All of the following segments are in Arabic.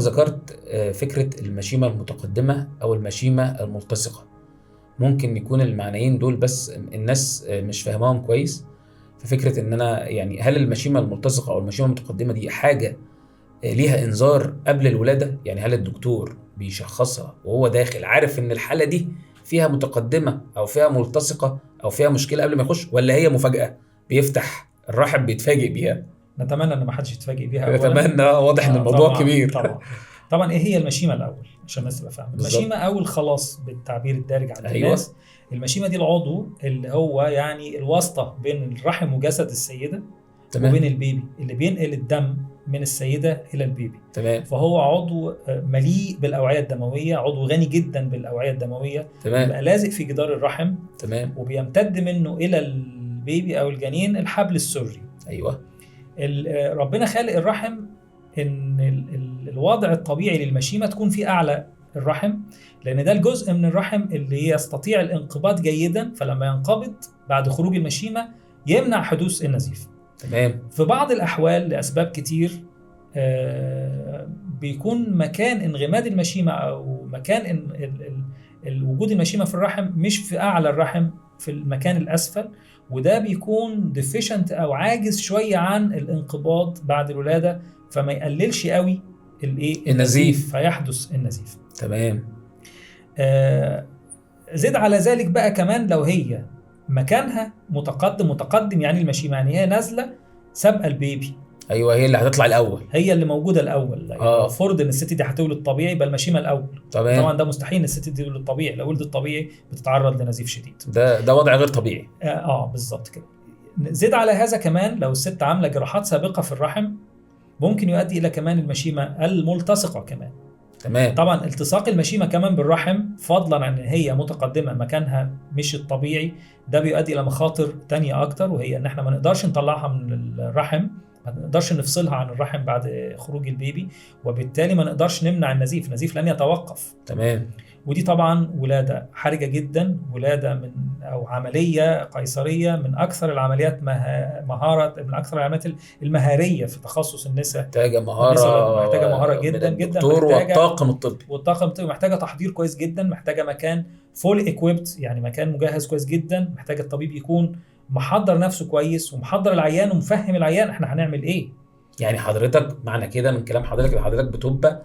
ذكرت فكرة المشيمة المتقدمة أو المشيمة الملتصقة. ممكن يكون المعنيين دول بس الناس مش فاهماهم كويس. ففكرة إن أنا يعني هل المشيمة الملتصقة أو المشيمة المتقدمة دي حاجة ليها إنذار قبل الولادة؟ يعني هل الدكتور بيشخصها وهو داخل عارف إن الحالة دي فيها متقدمة أو فيها ملتصقة أو فيها مشكلة قبل ما يخش، ولا هي مفاجأة بيفتح الرحم بيتفاجئ بيها؟ نتمنى ان ما حدش يتفاجئ بيها اولا. أتمنى. واضح إن الموضوع طبعًا كبير. طبعا ايه هي المشيمه الاول عشان الناس تبقى فاهمه؟ المشيمه او الخلاص بالتعبير الدارج عند الناس. المشيمه دي العضو اللي هو يعني الواسطه بين الرحم وجسد السيده وبين البيبي، اللي بينقل الدم من السيده الى البيبي. تمام. فهو عضو مليء بالاوعيه الدمويه، عضو غني جدا بالاوعيه الدمويه. بيبقى لازق في جدار الرحم. تمام. وبيمتد منه الى البيبي او الجنين الحبل السري. ايوه. ربنا خالق الرحم ان الوضع الطبيعي للمشيمه تكون في اعلى الرحم، لان ده الجزء من الرحم اللي يستطيع الانقباض جيدا، فلما ينقبض بعد خروج المشيمه يمنع حدوث النزيف. تمام. في بعض الاحوال لاسباب كتير بيكون مكان انغماد المشيمه او مكان وجود المشيمه في الرحم مش في اعلى الرحم، في المكان الاسفل، وده بيكون ديفيشنت او عاجز شويه عن الانقباض بعد الولاده، فما يقللش قوي النزيف، فيحدث النزيف. تمام. زد على ذلك بقى كمان لو هي مكانها متقدم يعني المشيمه يعني هي نازله سابقه البيبي. ايوه، هي اللي هتطلع الاول، هي اللي موجوده الاول. يعني فرض ان الست دي هتولد طبيعي يبقى المشيمه الاول. طبعا ده مستحيل ان الست دي تولد طبيعي، لو ولدت طبيعي بتتعرض لنزيف شديد. ده وضع غير طبيعي. بالظبط كده. زد على هذا كمان لو الست عامله جراحات سابقه في الرحم ممكن يؤدي الى كمان المشيمه الملتصقه كمان. تمام. طبعا التصاق المشيمه كمان بالرحم فضلا عن ان هي متقدمه مكانها مش الطبيعي، ده بيؤدي الى مخاطر تانية اكتر، وهي ان احنا ما نقدرش نطلعها من الرحم، ما نقدرش نفصلها عن الرحم بعد خروج البيبي، وبالتالي ما نقدرش نمنع النزيف لن يتوقف. تمام. ودي طبعا ولادة حرجة جدا، ولادة أو عملية قيصرية من أكثر العمليات مهارة، من أكثر العمليات المهارية في تخصص النساء. محتاجة مهارة جدا جدا، الدكتور والطاقم الطبي، محتاجة تحضير كويس جدا، محتاجة مكان فول ايكويبت، يعني مكان مجهز كويس جدا، محتاجة الطبيب يكون محضر نفسه كويس ومحضر العيان ومفهم العيان احنا هنعمل ايه. يعني حضرتك معنى كده من كلام حضرتك بتبقى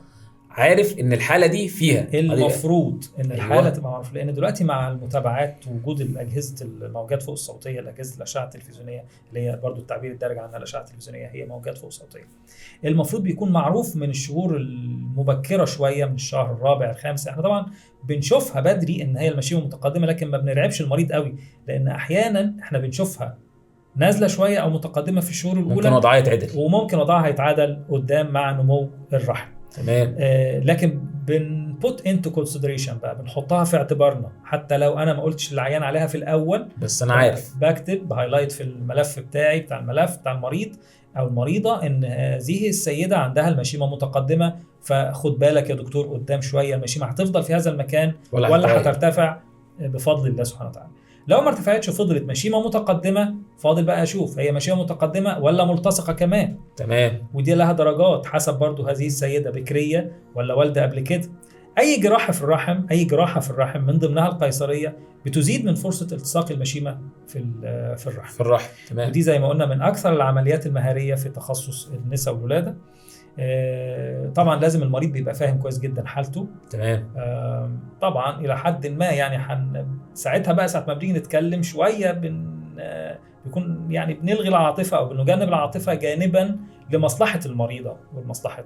عارف ان الحاله دي فيها المفروض ان الحاله تبقى معروفه، لان دلوقتي مع المتابعات وجود الاجهزه الموجات فوق الصوتيه، الاجهزه الاشعه التلفزيونيه اللي هي برضو التعبير الدارج عنها الاشعه التلفزيونيه هي موجات فوق الصوتيه، المفروض بيكون معروف من الشهور المبكره شويه، من الشهر الرابع الخامس. احنا طبعا بنشوفها بدري ان هي المشيمه متقدمه، لكن ما بنرعبش المريض قوي، لان احيانا احنا بنشوفها نازله شويه او متقدمه في الشهور الاولى، ممكن وضعها يتعدل، وممكن وضعها يتعدل قدام مع نمو الرحم. تمام. لكن بنبوت انتو كونسيدريشن بقى، بنحطها في اعتبارنا، حتى لو انا ما قلتش للعيان عليها في الاول، بس انا عارف بكتب بهايلايت في الملف بتاعي بتاع الملف بتاع المريض او المريضه ان هذه السيده عندها المشيمه متقدمه، فخد بالك يا دكتور قدام شويه المشيمه هتفضل في هذا المكان ولا هترتفع بفضل الله سبحانه وتعالى. لو ما ارتفعتش وفضلت مشيمه متقدمه، فاضل بقى اشوف هي مشيمه متقدمه ولا ملتصقه كمان. تمام. ودي لها درجات حسب برضو هذه السيده بكريه ولا والده قبل كده. اي جراحه في الرحم من ضمنها القيصريه بتزيد من فرصه التصاق المشيمه في الرحم. تمام. ودي زي ما قلنا من اكثر العمليات المهاريه في تخصص النساء والولاده. طبعا لازم المريض بيبقى فاهم كويس جدا حالته. تمام. طبعا الى حد ما يعني ساعتها بقى ساعه ما بنيجي نتكلم شويه بيكون يعني بنلغي العاطفه او بنجنب العاطفه جانبا لمصلحه المريضه ومصلحه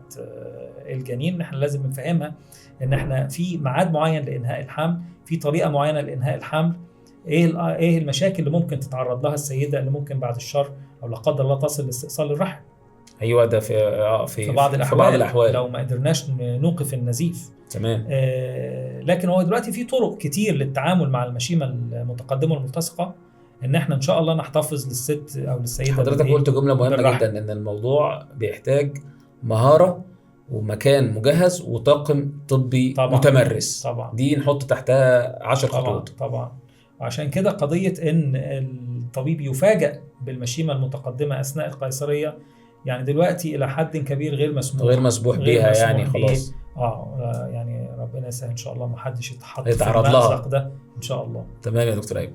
الجنين. احنا لازم نفهمها ان احنا في ميعاد معين لانهاء الحمل، في طريقه معينه لانهاء الحمل، ايه المشاكل اللي ممكن تتعرض لها السيده اللي ممكن بعد الشر او لا قدر الله تصل لاستئصال الرحم. ايوه، ده في بعض الأحوال لو ما قدرناش نوقف النزيف. تمام. لكن هو دلوقتي في طرق كتير للتعامل مع المشيمه المتقدمه والملتصقه، ان احنا ان شاء الله نحتفظ للست او للسيده. حضرتك قلت جمله مهمه جدا، ان الموضوع بيحتاج مهاره ومكان مجهز وطاقم طبي طبعًا متمرس. طبعا دي نحط تحتها 10 خطوات. طبعا. وعشان كده قضيه ان الطبيب يفاجأ بالمشيمه المتقدمه اثناء القيصريه يعني دلوقتي الى حد كبير غير مسموح، غير مسموح غير بيها مسموح يعني بيه. خلاص. يعني ربنا يسهل ان شاء الله ما حدش يتحط في يتعرض لها. المأزق ده ان شاء الله. تمام يا دكتور ايمن.